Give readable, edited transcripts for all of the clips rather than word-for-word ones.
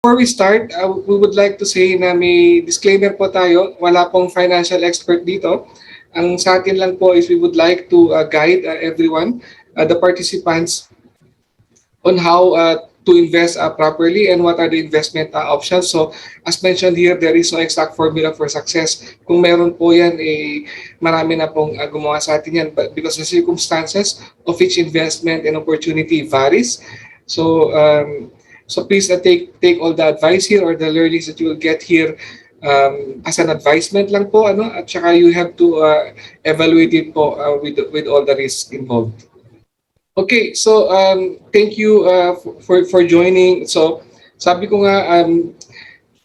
Before we start, we would like to say na may disclaimer po tayo. Wala pong financial expert dito. Ang sa atin lang po is we would like to guide everyone, the participants, on how to invest properly and what are the investment options. So as mentioned here, there is no exact formula for success. Kung meron po yan, marami na pong gumawa sa atin yan. But because the circumstances of each investment and opportunity varies. So please take all the advice here or the learnings that you will get here as an advisement lang po, at saka you have to evaluate it po with all the risks involved. Okay, so thank you for joining. So sabi ko nga,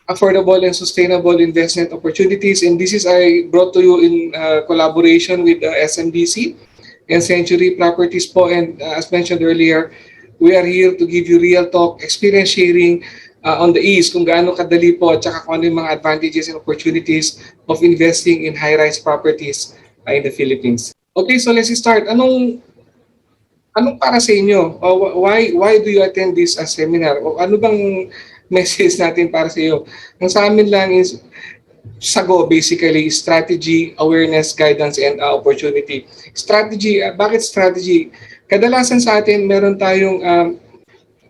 affordable and sustainable investment opportunities, and this is I brought to you in collaboration with SMBC and Century Properties po, and as mentioned earlier, we are here to give you real talk, experience sharing on the ease, kung gaano kadali po at saka kung ano yung mga advantages and opportunities of investing in high-rise properties in the Philippines. Okay, so let's start. Anong para sa inyo? Why do you attend this seminar? O ano bang message natin para sa iyo? Ang sa amin lang is SAGO, basically strategy, awareness, guidance, and opportunity. Strategy, bakit strategy? Kadalasan sa atin, meron tayong,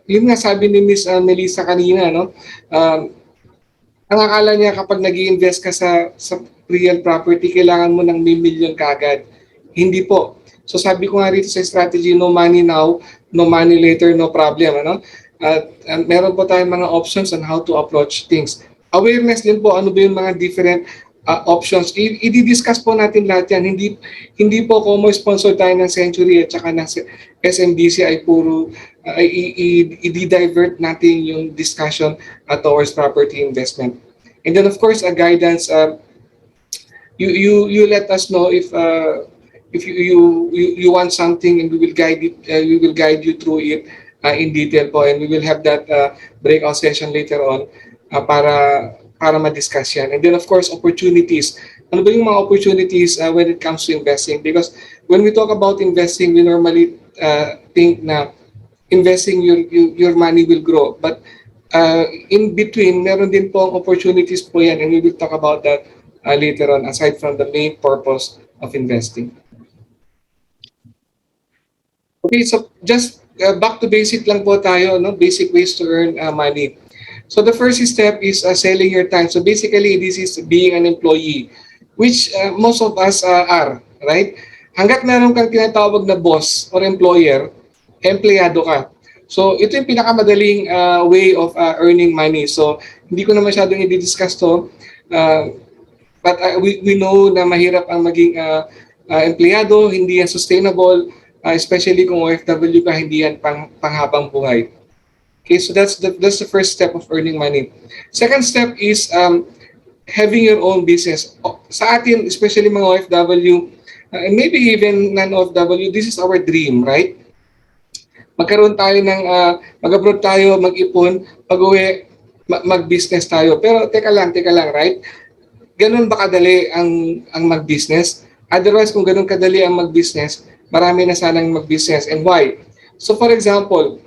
yun nga sabi ni Miss Melissa kanina, no? Ang akala niya kapag nag-i-invest ka sa real property, kailangan mo ng million kaagad. Hindi po. So sabi ko nga rito sa strategy, no money now, no money later, no problem. Meron po tayong mga options on how to approach things. Awareness din po, ano ba yung mga different options. I-discuss po natin lahat yan. Hindi po como sponsor tayo ng Century at saka ng SMBC ay puro i-divert natin yung discussion towards property investment. And then of course, a guidance, you let us know if you want something, and we will guide you through it in detail po, and we will have that breakout session later on para ma-discuss yan. And then of course, opportunities. Ano ba yung mga opportunities when it comes to investing? Because when we talk about investing, we normally think na investing your money will grow. But in between, meron din po ang opportunities po yan, and we will talk about that later on, aside from the main purpose of investing. Okay, so just back to basic lang po tayo, no? Basic ways to earn money. So the first step is selling your time. So basically, this is being an employee, which most of us are, right? Hanggat meron kang tinatawag na boss or employer, empleyado ka. So ito yung pinakamadaling way of earning money. So hindi ko na masyadong i-discuss to, but we know na mahirap ang maging empleyado, hindi yan sustainable, especially kung OFW ka, hindi yan panghabang buhay. Okay, so that's the first step of earning money. Second step is having your own business. Sa atin, especially mga OFW, and maybe even non-OFW, this is our dream, right? Magkaroon tayo ng, mag-abroad tayo, mag-ipon, pag-uwi, mag-business tayo. Pero teka lang, right? Ganun ba kadali ang mag-business? Otherwise, kung ganun kadali ang mag-business, marami na sanang mag-business. And why? So for example,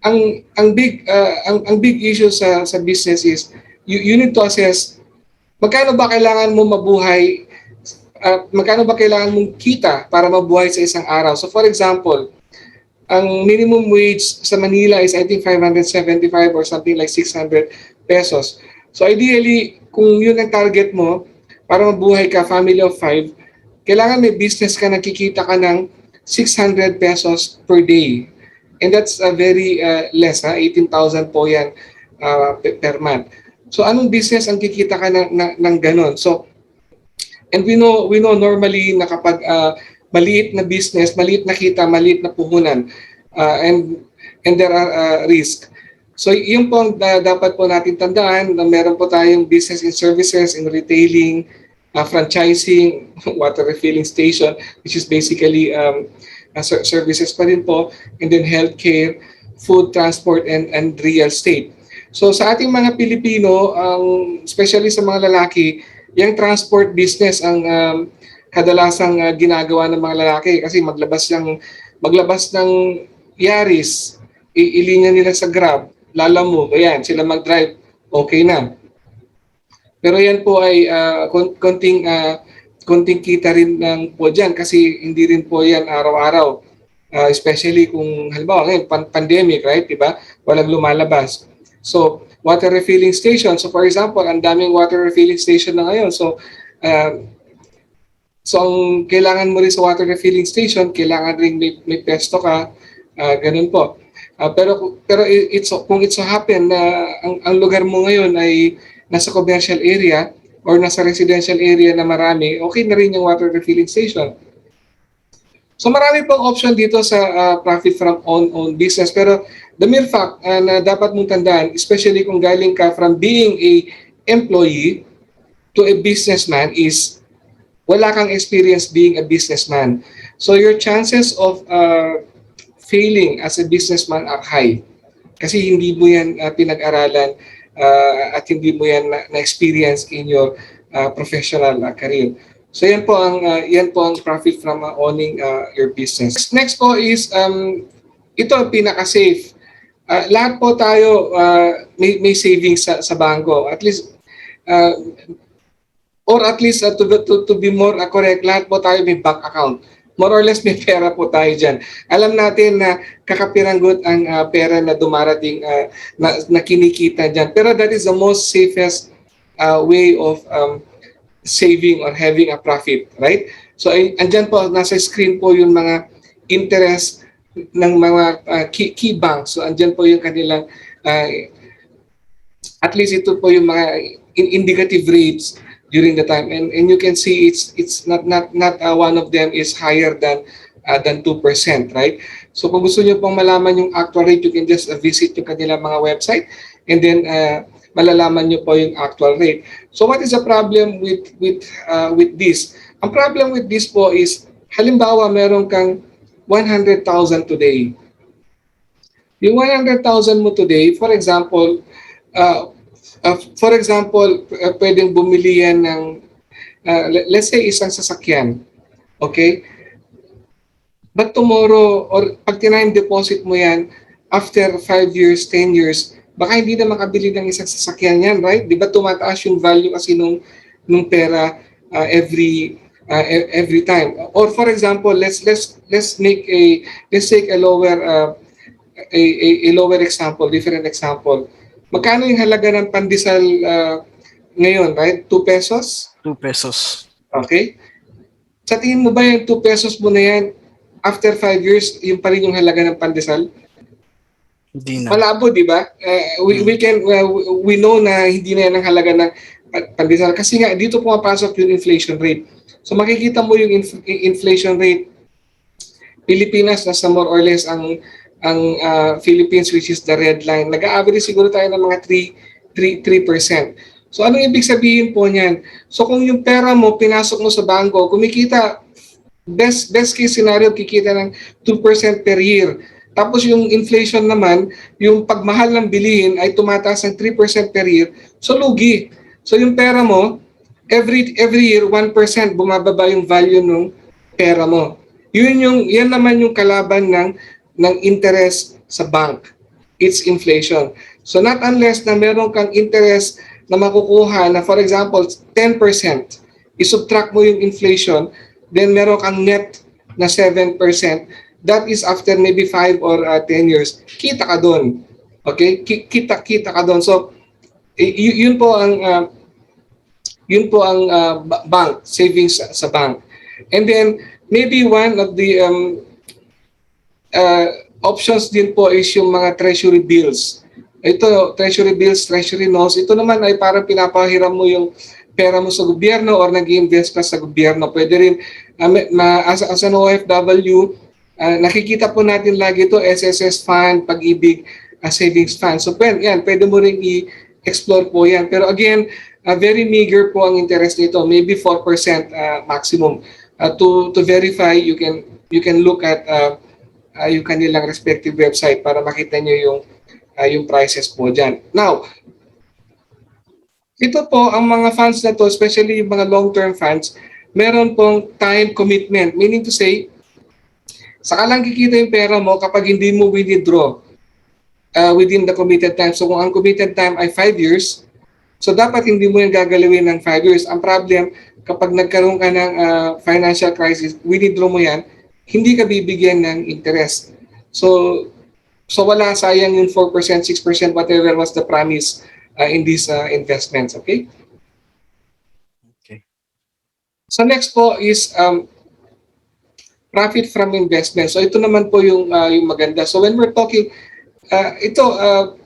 ang big issue sa business is you need to assess magkano ba kailangan mo mabuhay, magkano ba kailangan mong kita para mabuhay sa isang araw. So for example, ang minimum wage sa Manila is I think 575 or something like 600 pesos. So ideally, kung yun ang target mo para mabuhay ka, family of 5, kailangan may business ka, nakikita ka ng 600 pesos per day. And that's very less, 18,000 po yan per month. So anong business ang kikita ka ng ganon? So, and we know normally na kapag maliit na business, maliit na kita, maliit na puhunan, and there are risk. So yung po dapat po natin tandaan na meron po tayong business in services, in retailing, franchising, water refilling station, which is basically services pa rin po, and then healthcare, food, transport, and real estate. So sa ating mga Pilipino, especially sa mga lalaki, yung transport business ang kadalasang ginagawa ng mga lalaki kasi maglabas ng Yaris, ilinya nila sa Grab, lalamove, ayan, sila mag-drive, okay na. Pero yan po ay konting kita rin ng po dyan kasi hindi rin po yan araw-araw. Especially kung halimbawa ngayon, pandemic, right? Diba? Walang lumalabas. So, water refilling station. So, for example, ang daming water refilling station na ngayon. So, ang kailangan mo rin sa water refilling station, kailangan rin may pesto ka, ganun po. Pero kung it so happen na ang lugar mo ngayon ay nasa commercial area or nasa residential area na marami, okay na rin yung water refilling station. So marami pong option dito sa profit from own business. Pero the mere fact na dapat mong tandaan, especially kung galing ka from being a employee to a businessman is wala kang experience being a businessman. So your chances of failing as a businessman are high. Kasi hindi mo yan pinag-aralan at hindi mo yan na-experience in your professional career. So yan po ang profit from owning your business. Next po is ito pinaka-safe. Lahat po tayo may savings sa bangko. At least to be more correct, lahat po tayo may bank account. More or less may pera po tayo dyan. Alam natin na kakapiranggot ang pera na dumarating na kinikita dyan. Pero that is the most safest way of saving or having a profit, right? So andyan po, nasa screen po yung mga interest ng mga key banks. So andyan po yung kanilang, at least ito po yung mga indicative rates during the time, and you can see it's not one of them is higher than 2%, right? So kung gusto niyo pong malaman yung actual rate, you can just visit yung kanilang mga website, and then malalaman niyo po yung actual rate. So what is the problem with this? Ang problem with this po is halimbawa meron kang 100,000 today. Yung 100,000 mo today, for example, pwedeng bumili yan ng, let's say, isang sasakyan. Okay? But tomorrow, or pag tinime deposit mo yan, after 5 years, 10 years, baka hindi na makabili ng isang sasakyan yan, right? Di ba tumataas yung value kasi nung pera every time? Or for example, let's take a lower example, different example. Magkano yung halaga ng pandesal ngayon, right? 2 pesos? 2 pesos. Okay. Sa tingin mo ba yung 2 pesos mo na yan, after 5 years, yung pa rin yung halaga ng pandesal? Hindi na. Malabo, di ba? We know na hindi na yan ang halaga ng pandesal. Kasi nga, dito pumapasok yung inflation rate. So makikita mo yung inflation rate. Pilipinas, nasa more or less ang Philippines, which is the red line, nag-average siguro tayo ng mga 3%. So anong ibig sabihin po niyan? So kung yung pera mo, pinasok mo sa bangko, kumikita, best case scenario, kikita ng 2% per year. Tapos yung inflation naman, yung pagmahal ng bilihin ay tumataas ng 3% per year. So lugi. So yung pera mo, every year, 1% bumababa yung value ng pera mo. Yan naman yung kalaban ng interest sa bank. It's inflation. So not unless na meron kang interest na makukuha na, for example, 10%, isubtract mo yung inflation, then meron kang net na 7%, that is after maybe 5 or 10 years, kita ka doon. Okay? Kita ka doon. So, yun po ang bank, savings sa bank. And then, maybe one of the options din po is yung mga treasury bills. Ito, treasury bills, treasury notes, ito naman ay parang pinapahiram mo yung pera mo sa gobyerno or nag-invest ka sa gobyerno. Pwede rin, as an OFW, nakikita po natin lagi ito, SSS Fund, Pag-ibig, Savings Fund. So, pwede mo rin i-explore po yan. Pero again, very meager po ang interest nito, maybe 4% maximum. To verify, you can look at yung kanilang respective website para makita nyo yung prices po dyan. Now, ito po, ang mga funds na to, especially yung mga long-term funds, meron pong time commitment. Meaning to say, saka lang kikita yung pera mo kapag hindi mo withdraw. within the committed time. So kung ang committed time ay 5 years, so dapat hindi mo yung gagalawin ng 5 years. Ang problem, kapag nagkaroon ka ng financial crisis, withdraw mo yan, hindi ka bibigyan ng interest. So wala, sayang yung 4%, 6%, whatever was the promise in these investments, okay? Okay. So next po is profit from investment. So ito naman po yung maganda. So when we're talking,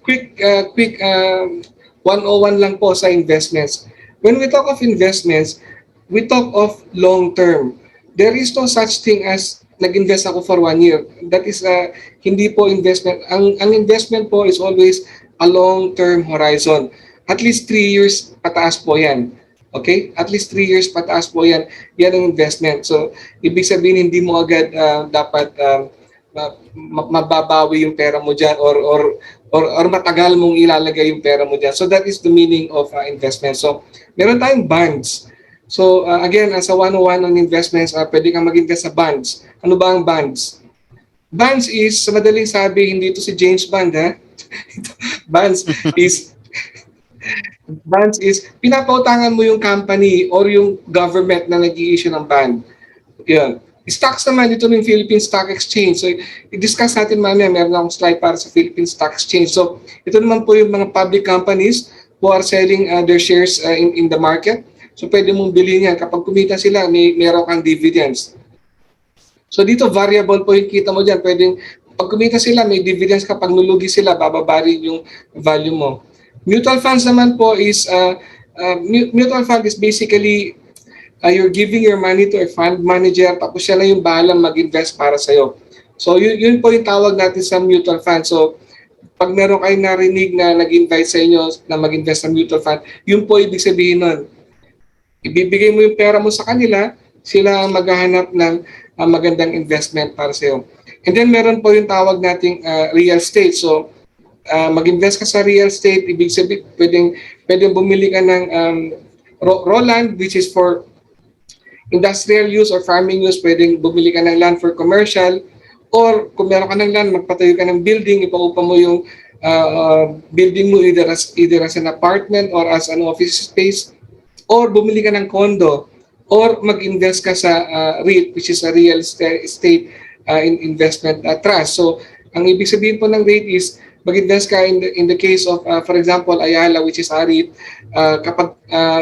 quick 101 lang po sa investments. When we talk of investments, we talk of long term. There is no such thing as nag-invest ako for 1 year. That is hindi po investment. Ang investment po is always a long-term horizon. At least 3 years pataas po yan. Okay? At least 3 years pataas po yan. Yan ang investment. So, ibig sabihin hindi mo agad dapat mababawi yung pera mo dyan or matagal mong ilalagay yung pera mo dyan. So, that is the meaning of investment. So, meron tayong bonds. So again, as a 101 on investments, pwede kang mag-invest sa bonds. Ano ba ang bonds? Bonds is, sa madaling sabi, hindi ito si James Bond, ha? bonds is pinapautangan mo yung company or yung government na nag-i-issue ng bond. Yun. Stocks naman, ito ng Philippine Stock Exchange. So, i-discuss natin mamaya, meron akong slide para sa Philippine Stock Exchange. So, ito naman po yung mga public companies who are selling their shares in the market. So pwede mong bilhin yan. Kapag kumita sila, meron kang dividends. So dito variable po yung kita mo dyan. Pwedeng, pag kumita sila, may dividends. Kapag nulugi sila, bababa rin yung value mo. Mutual funds naman po is, mutual fund is basically, you're giving your money to a fund manager, tapos siya na yung bahalang mag-invest para sa'yo. So yun po yung tawag natin sa mutual fund. So pag meron kayong narinig na nag-invite sa inyo na mag-invest sa mutual fund, yun po ibig sabihin nun. Ibibigay mo yung pera mo sa kanila, sila ang maghahanap ng magandang investment para sa iyo. And then meron po yung tawag nating real estate. So mag-invest ka sa real estate, ibig sabihin pwedeng bumili ka ng raw land which is for industrial use or farming use, pwedeng bumili ka ng land for commercial, or kung meron ka ng land, magpatayo ka ng building, ipaupa mo yung building mo either as an apartment or as an office space, or bumili ka ng condo, or mag-invest ka sa REIT, which is a real estate investment trust. So, ang ibig sabihin po ng REIT is mag-invest ka in the case of, for example, Ayala, which is a REIT, kapag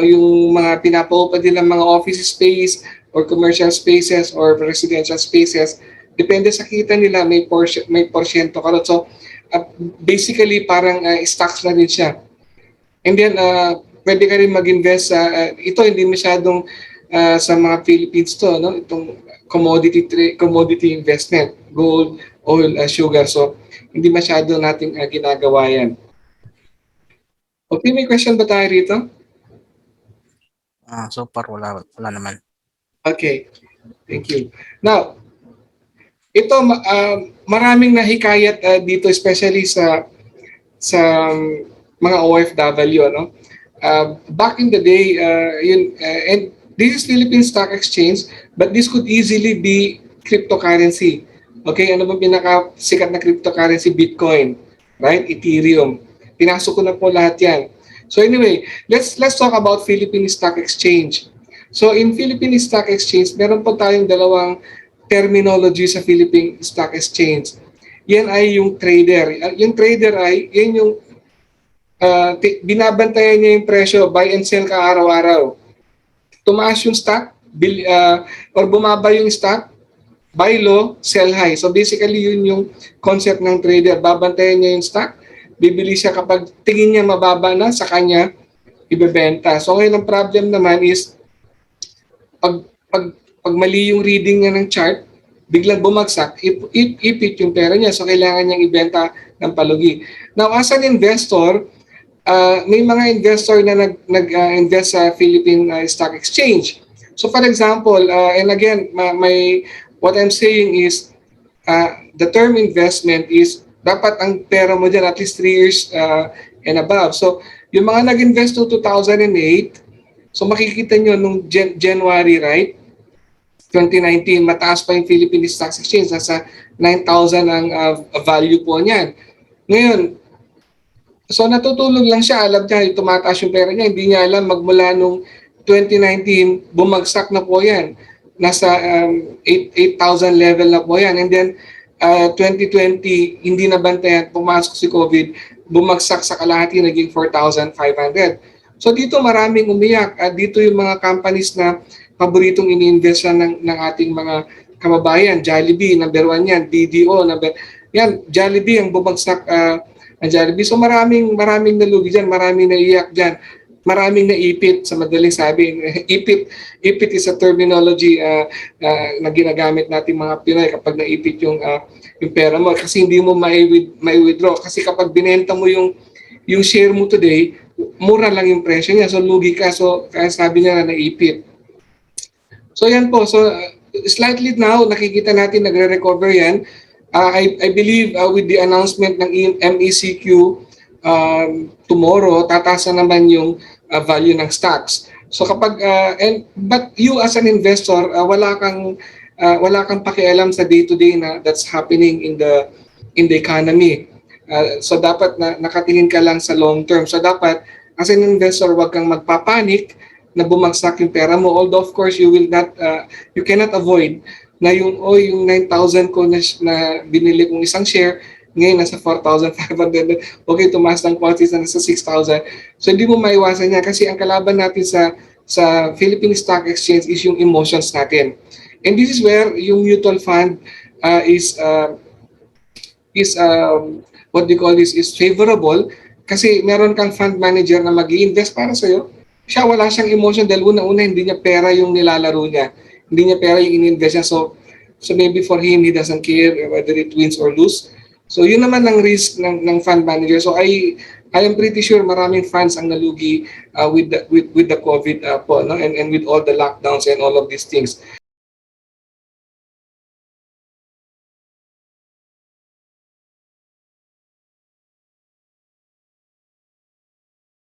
yung mga pinapaupa din ng mga office space or commercial spaces or residential spaces, depende sa kita nila, may porsyento ka ron. So, basically, parang stocks na din siya. And then, pwede ka rin mag-invest sa, ito hindi masyadong sa mga Philippines to, no? Itong commodity investment, gold, oil, sugar. So, hindi masyado nating ginagawa yan. Okay, may question ba tayo rito? So far, wala naman. Okay, thank you. Now, ito, maraming nahikayat dito, especially sa mga OFW, no? Back in the day, and this is Philippine Stock Exchange, but this could easily be cryptocurrency. Okay, ano ba pinakasikat na cryptocurrency? Bitcoin, right? Ethereum. Pinasok ko na po lahat yan. So anyway, let's talk about Philippine Stock Exchange. So in Philippine Stock Exchange, meron po tayong dalawang terminology sa Philippine Stock Exchange. Yan ay yung trader. Yung trader ay, yan yung binabantayan niya yung presyo, buy and sell ka araw-araw. Tumaas yung stock, or bumaba yung stock, buy low, sell high. So basically yun yung concept ng trader. Babantayan niya yung stock, bibili siya kapag tingin niya mababa na, sa kanya ibebenta. So ngayon ang problem naman is pag mali yung reading niya ng chart, biglang bumagsak, ipit yung pera niya. So kailangan niyang ibenta ng palugi. Now as an investor, may mga investor na nag-invest sa Philippine Stock Exchange. So for example, and again, what I'm saying is, the term investment is, dapat ang pera mo dyan at least 3 years and above. So yung mga nag-invest to 2008, so makikita nyo nung January, right? 2019, mataas pa yung Philippine Stock Exchange. Nasa 9,000 ang value po niyan. Ngayon, so natutulog lang siya, alam niya tumataas yung pera niya, hindi niya alam magmula nung 2019, bumagsak na po yan. Nasa 8,000 level na po yan. And then 2020, hindi nabantayan, pumasok si COVID, bumagsak sa kalahati, naging 4,500. So dito maraming umiyak. Dito yung mga companies na paboritong ini-invest ng ating mga kababayan. Jollibee, number 1 yan. DDO, yan. Jollibee ang bumagsak ang Jollibee. So maraming nalugi dyan, maraming naiyak dyan, maraming naipit sa madaling sabi. Ipit is a terminology na ginagamit natin mga Pinoy kapag naipit yung pera mo kasi hindi mo mai-withdraw. Kasi kapag binenta mo yung share mo today, mura lang yung presyo niya. So lugi ka. So kaya sabi niya na naipit. So yan po. So slightly now, nakikita natin nagre-recover yan. I believe with the announcement ng MECQ tomorrow, tatasa naman yung value ng stocks. So kapag but you as an investor, wala kang pakialam sa day-to-day na that's happening in the economy. So dapat nakatingin ka lang sa long term. So dapat as an investor, wag kang magpapanik na bumagsak yung pera mo. Although of course you cannot avoid na yung 9,000 ko na binili kong isang share, ngayon nasa 4,500. Okay, tumaas ng konti na nasa 6,000. So hindi mo maiwasan yan kasi ang kalaban natin sa Philippine Stock Exchange is yung emotions natin. And this is where yung mutual fund is what they call this is favorable kasi meron kang fund manager na mag-i-invest para sa'yo. Siya wala siyang emotion dahil una-una hindi niya pera yung nilalaro niya. Hindi niya pera yung in-invest niya. So maybe for him, he doesn't care whether it wins or lose. So yun naman ang risk ng fund manager. So I am pretty sure maraming funds ang nalugi with the COVID po, no? And with all the lockdowns and all of these things.